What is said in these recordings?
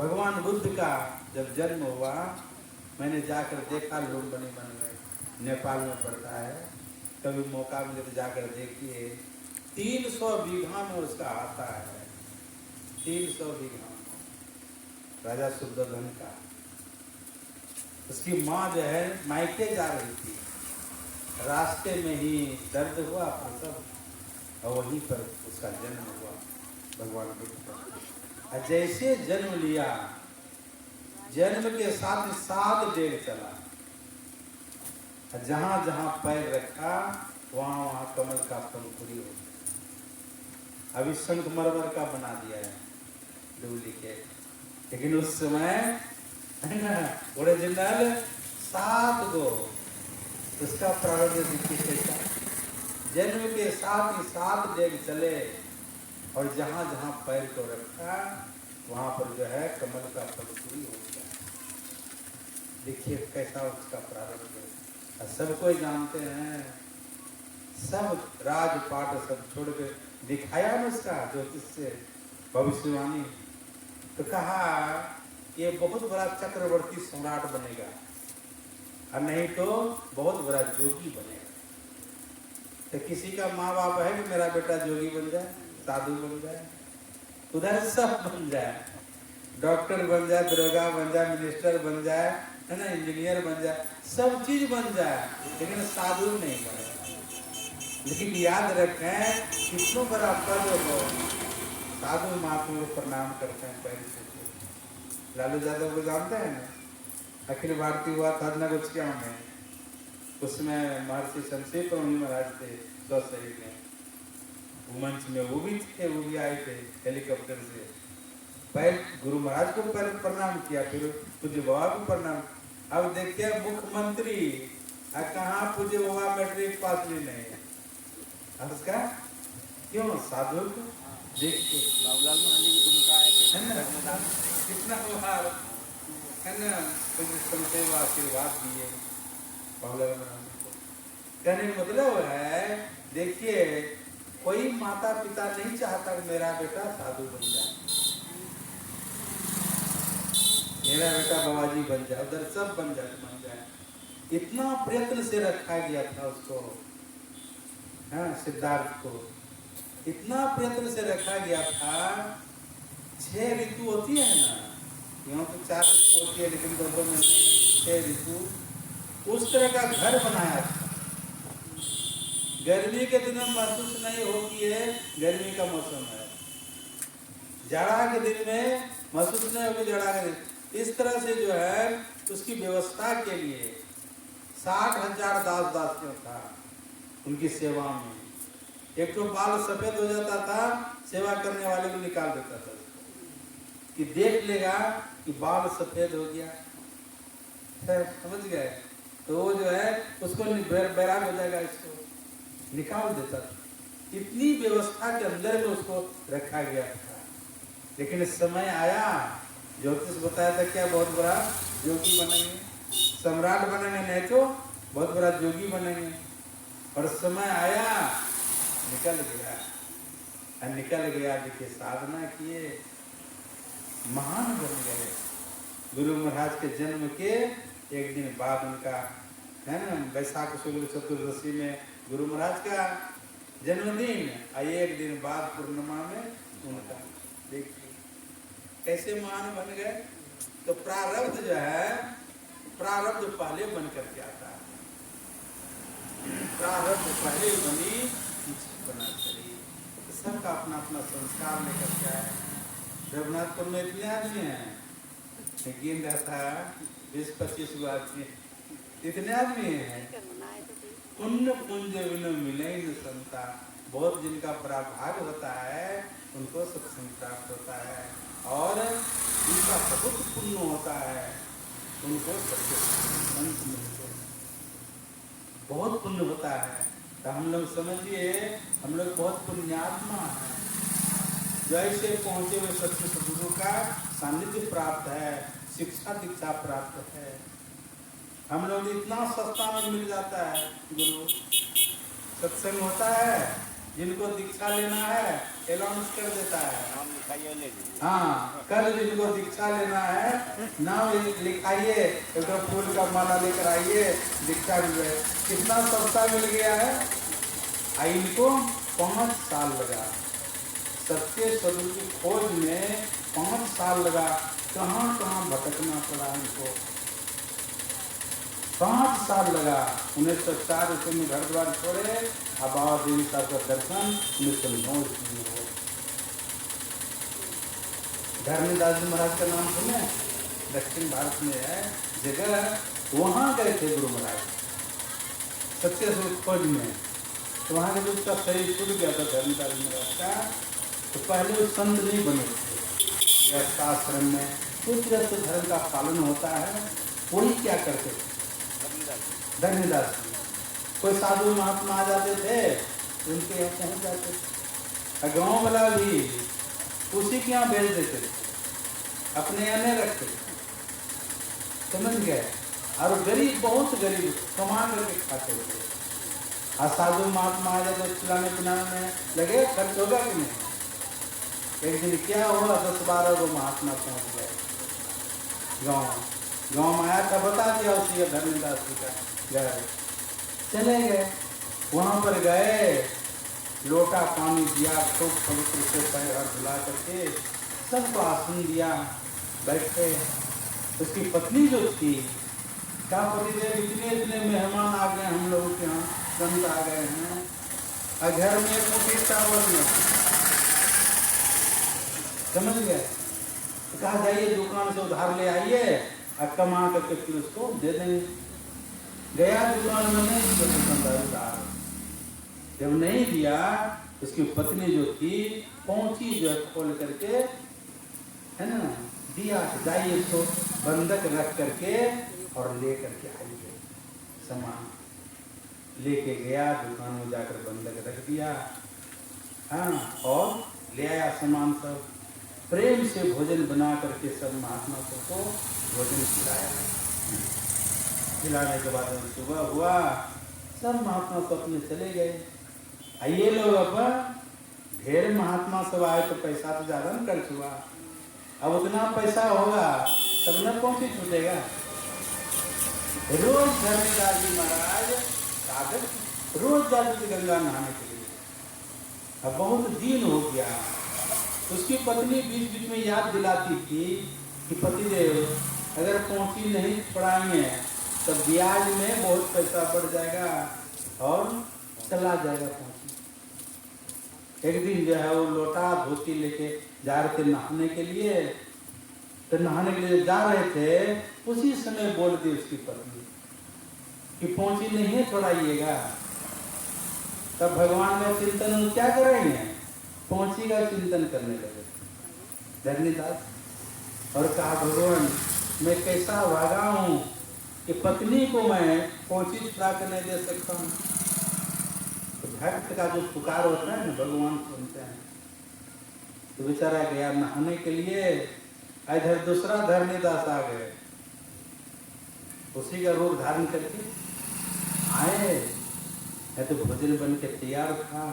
भगवान बुद्ध का जब जन्म हुआ, मैंने जाकर देखा, लुम्बिनी वन में, नेपाल में पड़ता है, कभी मौका मिले तो जाकर देखिए। 300 बीघा में उसका आता है, 300 बीघा में, राजा शुद्धोधन का। उसकी माँ जो है मायके जा रही थी, रास्ते में ही दर्द हुआ प्रसव, और वहीं पर उसका जन्म हुआ भगवान बुद्ध का। और जैसे जन्म लिया, जन्म के साथ 7 डेग चला, जहां जहां पैर रखा वहां वहां कमल का पंखुड़ी हो गया। अभी संगमरमर का बना दिया है डुप्लीकेट, लेकिन उस समय है ना ओरिजिनल 7 गो। उसका प्रारंभ देखिए कैसा, जन्म के साथ ही 7 डेग चले, और जहां जहां पैर को रखा वहां पर जो है कमल का पंखुड़ी हो गया। देखिए कैसा उसका प्रारंभ है। सब कोई जानते हैं, सब राजपाट सब छोड़ के दिखाया ना उसका ज्योतिष से भविष्यवाणी, तो कहा ये बहुत बड़ा चक्रवर्ती सम्राट बनेगा, और नहीं तो बहुत बड़ा जोगी बनेगा। तो किसी का माँ बाप है कि मेरा बेटा जोगी बन जाए, साधु बन जाए, उधर सब बन जाए, डॉक्टर बन जाए, दरोगा बन जाए, मिनिस्टर बन जाए, है ना, इंजीनियर बन जाए, सब चीज बन जाए, लेकिन साधु नहीं बने। लेकिन याद रखें, कितना बड़ा पद हो, साधु महात्मा को प्रणाम करते हैं पैर से। लालू यादव को जानते हैं ना, अखिल भारतीय हुआ था ना कुछ क्या में, उसमें महर्षि शमशेर प्रभु महाराज थे, 100 शहीद में, मंच में वो भी आए थे हेलीकॉप्टर से। पहले गुरु महाराज को पहले प्रणाम किया, फिर पूज्य बाबा को प्रणाम। अब देखिए मुख्यमंत्री, कहाँ पूज्य बाबा मैट्रिक पास भी नहीं है, उसका क्यों साधु को देखिए बाबूलाल मरांडी भी तुमका आए थे, है ना, कितना है ना, कुछ आशीर्वाद दिए बाबूलाल मरांडी को। कहने का मतलब है, देखिए कोई माता पिता नहीं चाहता कि मेरा बेटा साधु बन जाए, मेरा बेटा बाबाजी बन जाए, उधर सब बन जाए। इतना प्रयत्न से रखा गया था उसको, हाँ, सिद्धार्थ को इतना प्रयत्न से रखा गया था। 6 ऋतु होती है ना, यहाँ तो 4 ऋतु होती है, लेकिन 2 में 6 ऋतु, उस तरह का घर बनाया था। गर्मी के दिन में महसूस नहीं हो कि ये गर्मी का मौसम है, जाड़ा के दिन में महसूस नहीं होगी जाड़ा के दिन। इस तरह से जो है उसकी व्यवस्था के लिए 60,000 दास दासियों था उनकी सेवा में। एक तो बाल सफेद हो जाता था, सेवा करने वाले को निकाल देता था, कि देख लेगा कि बाल सफेद हो गया, समझ गए, तो वो जो है उसको बैराग हो जाएगा, इसको निकाल देता था। इतनी व्यवस्था के अंदर में उसको रखा गया था। लेकिन समय आया, ज्योतिष बताया था क्या बहुत बड़ा जोगी बनेंगे, सम्राट बनेंगे, नहीं तो बहुत बड़ा जोगी बनेंगे। और समय आया, निकल गया, और निकल गया। देखिए साधना किए, महान बन गए। गुरु महाराज के जन्म के एक दिन बाद उनका, है ना, वैशाख शुक्ल चतुर्दशी में गुरु महाराज का जन्मदिन, और एक दिन बाद पूर्णिमा में उनका। देखिए कैसे महान बन गए। तो प्रारब्ध जो है, प्रारब्ध पहले बन करके आता है, प्रारब्ध पहले बनी पीछे बना चलिए। तो सबका अपना अपना संस्कार लेकर के आए। रघुनाथपुर में इतने आदमी हैं, गिन रहता है 20-25 गो आदमी, इतने आदमी हैं। पुण्य पुंज विनो मिले न संता, बहुत जिनका बड़ा भाग होता है उनको सत्संग प्राप्त होता है, और जिनका बहुत पुण्य होता है उनको संत मिलते हैं, बहुत पुण्य होता है। तो हम लोग समझिए, हम लोग बहुत पुण्यात्मा हैं, जो ऐसे पहुंचे हुए सच्चे सदगुरु का सानिध्य प्राप्त है, शिक्षा दीक्षा प्राप्त है। हम लोग इतना सस्ता में मिल जाता है, गुरु सत्संग होता है, जिनको दीक्षा लेना है अनाउंस कर देता है, नाम लिखाइए, ले लीजिए। हाँ कल जिनको दीक्षा लेना है नाम लिखाइए, एक तो फूल का माला लेकर आइए, दीक्षा मिल जाए। कितना सस्ता मिल गया है। इनको 5 साल लगा, सत्य स्वरूप की खोज में 5 साल लगा। कहाँ कहाँ भटकना पड़ा इनको, 5 साल लगा। 1904 ईस्वी में घर द्वार छोड़े, अब बाबा देवी साहब का दर्शन 1909 ईस्वी में हो। धर्मदास जी महाराज का नाम सुने, दक्षिण भारत में है जगह, वहाँ गए थे गुरु महाराज सत्य स्वरूप खोज में। तो वहाँ के उसका शरीर छूट गया था धर्मदास जी महाराज का। तो पहले वो संत नहीं बने थे आश्रम में, उस तरह से धर्म का पालन होता है। वही क्या करते थे धर्मदास जी, कोई साधु महात्मा आ जाते थे उनके यहाँ पहुँच जाते थे, गाँव वाला भी उसी के यहाँ भेज देते थे, अपने यहाँ नहीं रखते, समझ गए। और गरीब, बहुत गरीब कमा करके खाते थे। और साधु महात्मा आ जाए तो खिलाने पिलाने में लगे, खर्च होगा कि नहीं। एक दिन क्या हुआ, 10-12 वो महात्मा पहुँच गए गाँव में आया था, बता दिया उसी धर्मदास जी का घर। चले गए, वहाँ पर गए, लोटा पानी दिया, खूब पवित्र से पैर हाथ धुला करके सबको आसन दिया, बैठे। उसकी पत्नी जो थी, क्या पति देव, इतने मेहमान आ गए हम लोगों के यहाँ, संत आ गए हैं, और घर में एक मुट्ठी चावल में, समझ गए। तो कहा जाइए दुकान से उधार ले आइए और कमा करके फिर उसको दे देंगे। गया दुकान में, नहीं दिया, जब नहीं दिया, उसकी पत्नी जो थी पहुंची जो खोल करके, है ना, दिया। जाइए इसको बंधक रख करके और ले करके आइए सामान। लेके गया दुकान में, जाकर बंधक रख दिया, हाँ, और ले आया सामान सब। प्रेम से भोजन बना करके सब महात्मा को भोजन खिलाया। खिलाने के बाद सुबह हुआ, सब महात्मा तो अपने चले गए। ये लोग अब ढेर महात्मा सब आए तो पैसा तो ज्यादा न खर्च हुआ, अब उतना पैसा होगा तब न पहुंचे छूटेगा। रोज धर्मदास जी महाराज साधक रोज जाते थे गंगा नहाने के लिए। अब बहुत दिन हो गया, उसकी पत्नी बीच बीच में याद दिलाती थी कि पतिदेव अगर पहुंची नहीं छुड़ाएंगे तो ब्याज में बहुत पैसा बढ़ जाएगा और चला जाएगा पहुंची। एक दिन जो है वो लोटा धोती लेके जा रहे थे नहाने के लिए, तो नहाने के लिए जा रहे थे, उसी समय बोल दी उसकी पत्नी कि पहुंची नहीं है छुड़ाइएगा। तब भगवान का चिंतन क्या करेंगे, पहुंची का चिंतन करने लगे धर्मदास। और कहा भगवान मैं कैसा भागा हूं कि पत्नी को मैं पहुंची छुड़ा कर नहीं दे सकता हूं। तो भक्त का जो पुकार होता है ना, भगवान सुनते हैं। तो बेचारा गया नहाने के लिए, इधर दूसरा धर्मदास आ गए, उसी का रूप धारण करके आए। है तो भोजन बन के तैयार था,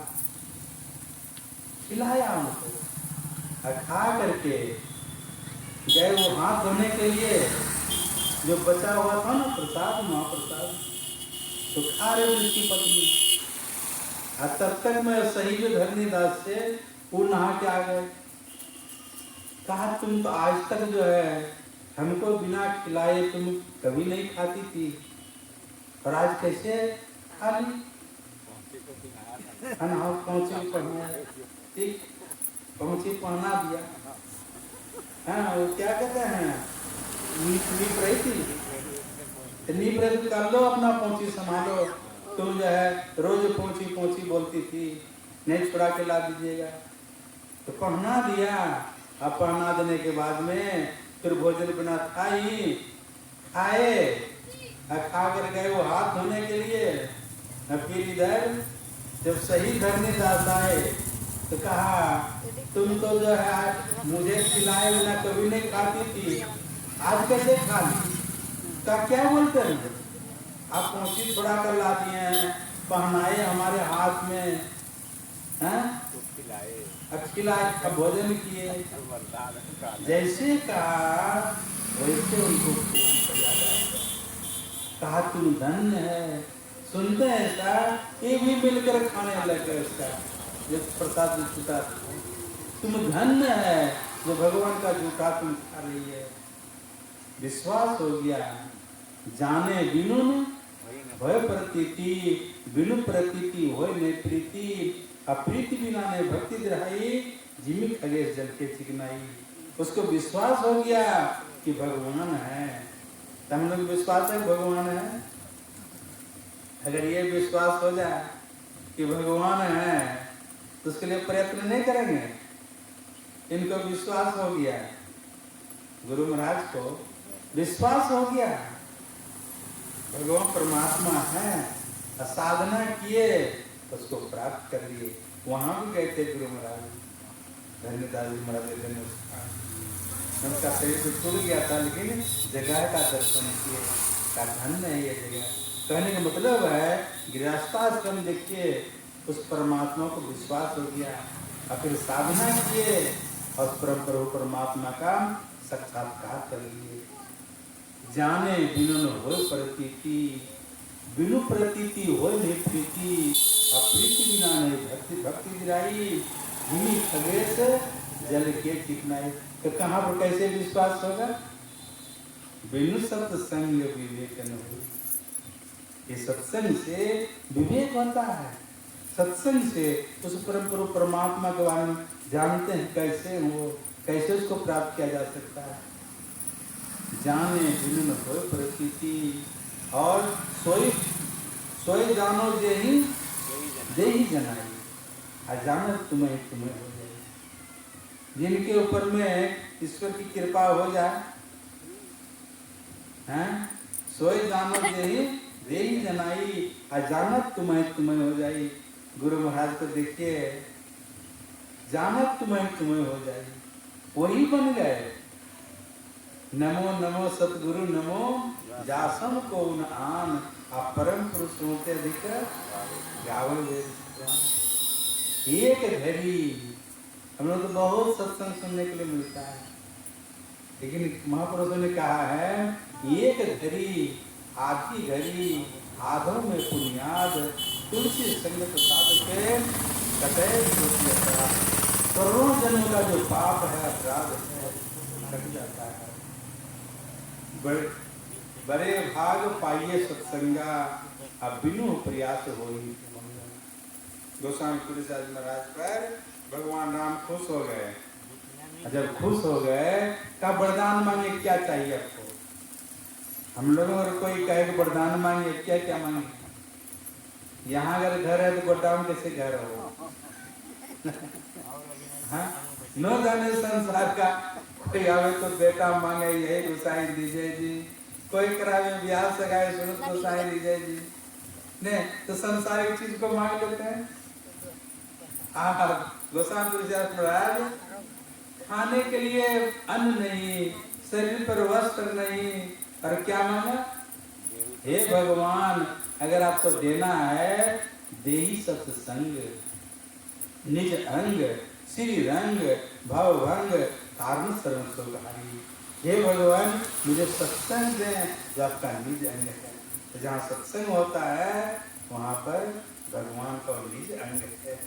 खिलाया उनको, खा करके गए वो हाथ धोने के लिए। जो बचा हुआ था ना प्रसाद, महाप्रसाद, तो खा रहे उसकी पत्नी। तब तक मैं सही जो धर्मदास से वो नहा के आ गए। कहा तुम तो आज तक जो है हमको बिना खिलाए तुम कभी नहीं खाती थी, और आज कैसे खा ली। पहुंची पहना, ठीक, पहुंची पहना दिया। हाँ, वो क्या कहते हैं, नीप रही थी, नीप रही थी, कर लो अपना पहुंची संभालो। तुम जो है रोज पहुंची पहुंची बोलती थी, नहीं छुड़ा के ला दीजिएगा। तो पहना दिया। अब पहना देने के बाद में फिर भोजन बिना खाए, खा कर गए वो हाथ धोने के लिए। फिर इधर जब सही धर्मदास आए तो कहा तुम तो जो है मुझे खिलाए बिना कभी नहीं खाती थी, आज कैसे खा ली। तो क्या बोलते हैं, आप पहुंची छुड़ा कर ला दिए हैं, पहनाए हमारे हाथ में, हाँ? तो खिलाए अब खिलाए, अब भोजन किए, तो वरदान का जैसे कहा वैसे उनको पूर्ण किया जाए। कहा तुम धन्य है। सुनते हैं सर, ये भी मिलकर खाने लगे उसका जो प्रसाद छुटा। तुम धन्य है जो भगवान का जूठा तुम खा रही है। विश्वास हो गया, जाने बिनु वही न भय प्रतीति, बिनु प्रतीति होय ने प्रीति, अप्रीति बिना ने भक्ति दिराई, जिमी खगेश जल के चिकनाई। उसको विश्वास हो गया कि भगवान है। हम लोग विश्वास है भगवान है। अगर ये विश्वास हो जाए कि भगवान है तो उसके लिए प्रयत्न नहीं करेंगे। इनको विश्वास हो गया, गुरु महाराज को विश्वास हो गया भगवान परमात्मा है, साधना किए उसको प्राप्त कर लिए। वहां भी गए थे गुरु महाराज, धन्यदास जी महाराज उनका शरीर तो छूट गया था, लेकिन जगह का दर्शन किए, का धन्य है ये जगह। कहने का मतलब है गृहस्थाश्रम देखिए, उस परमात्मा को विश्वास हो गया और फिर साधना किए और परम प्रभु परमात्मा का साक्षात्कार कर लिए। जाने बिनु न होय प्रतीति, बिनु प्रतीति होय ने प्रीति, अप्रीति बिना नहीं भक्ति भक्ति दिराई, जिमी खगेश जल के चिकनाई। तो कहाँ पर कैसे विश्वास होगा? बिनु सत्संग विवेक न हो। ये सत्संग से विवेक होता है। सत्संग से उस परम प्रभु परमात्मा के बारे में जानते हैं कैसे हो, कैसे उसको प्राप्त किया जा सकता है। जाने बिनु न होय प्रतीति, और सोई सोई जानो जे ही दे ही जनाई, अजानत तुम्हें तुम्हें हो जाए। जिनके ऊपर में ईश्वर की कृपा हो जाए, हैं, सोई जानो जे ही दे ही जनाई, अजानत तुम्हें तुम्हें हो जाए। गुरु महाराज को देखिए, जानत तुम्हें तुम्हें हो जाए, वही बन गए। नमो नमो सतगुरु नमो जासम को न आन, आप परम पुरुषों के अधिक गावे। एक घड़ी हम लोग तो बहुत सत्संग सुनने के लिए मिलता है, लेकिन महापुरुषों ने कहा है एक घड़ी आधी घड़ी आधों में पुण्याद, तुलसी संगत साध के कटे करोड़ों जन्मों का जो पाप है अपराध है कट जाता है। बड़े भाग पाइए सत्संगा, अब बिनु प्रयास हो ही। गोस्वामी तुलसीदास महाराज पर भगवान राम खुश हो गए। जब खुश हो गए तब वरदान मांगे, क्या चाहिए आपको? हम लोग अगर कोई कहे कि वरदान मांगे, क्या क्या मांगे? यहाँ अगर घर है तो गोडाउन कैसे घर हो? हाँ, न जाने संसार का। कोई आवे तो बेटा मांगे यही गोसाई दीजिए जी, कोई करावे ब्याह सगाए सुनो गोसाई दीजिए जी, नहीं तो संसारिक चीज को मांग लेते हैं। गोस्वामी तुलसीदास महाराज खाने के लिए अन्न नहीं, शरीर पर वस्त्र नहीं, और क्या मांगा? हे भगवान, अगर आपको देना है देही सत्संग, निज अंग श्री रंग भव भंग कारण सर्व सुखारी। हे भगवान, मुझे सत्संग दें जो आपका निज अंग है। तो जहाँ सत्संग होता है वहाँ पर भगवान का निज अंग है।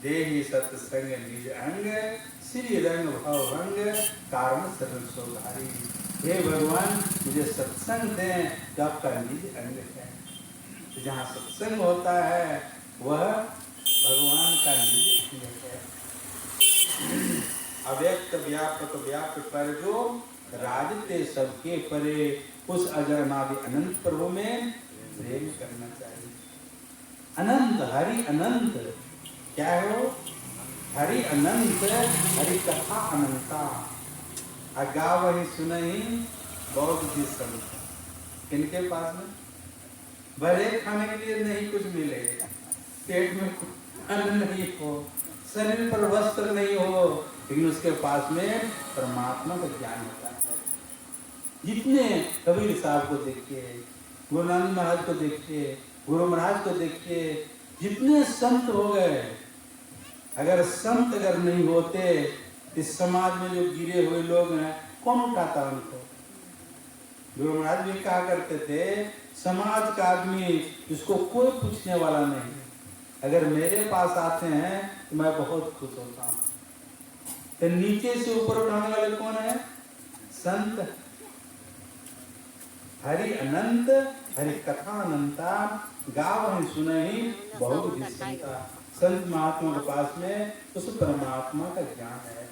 देही सत्संग निज अंग श्री रंग भव भंग कारण सर्व सुखारी। हे भगवान, मुझे सत्संग दें जो आपका निज अंग है। तो जहाँ सत्संग होता है वह भगवान का निज अंग है। अव्यक्त व्यापक व्यापक पर जो राजते सबके परे, उस अजर अनादि अनंत प्रभु में प्रेम करना चाहिए। अनंत हरि अनंत क्या है वो? हरि अनंत, हरि कथा अनंता, अगा वही सुनही बहुत जी संत। इनके पास में भले खाने के लिए नहीं कुछ मिले, पेट में अन्न नहीं हो, शरीर पर वस्त्र नहीं हो, लेकिन उसके पास में परमात्मा का ज्ञान होता है। जितने कबीर साहब को देखिए, गुरु नानक महाराज को देखिए, गुरु महाराज को देखिए, जितने संत हो गए अगर संत अगर नहीं होते, इस समाज में जो गिरे हुए लोग हैं, कौन उठाता उनको? गुरु महाराज भी कहा करते थे, समाज का आदमी जिसको कोई पूछने वाला नहीं, अगर मेरे पास आते हैं तो मैं बहुत खुश होता हूँ। तो नीचे से ऊपर उठाने वाले कौन है? संत। हरि अनंत, हरि कथा अनंता, गावहि सुनहि बहुत विचिंता। संत महात्मा के पास में उस परमात्मा का ज्ञान है।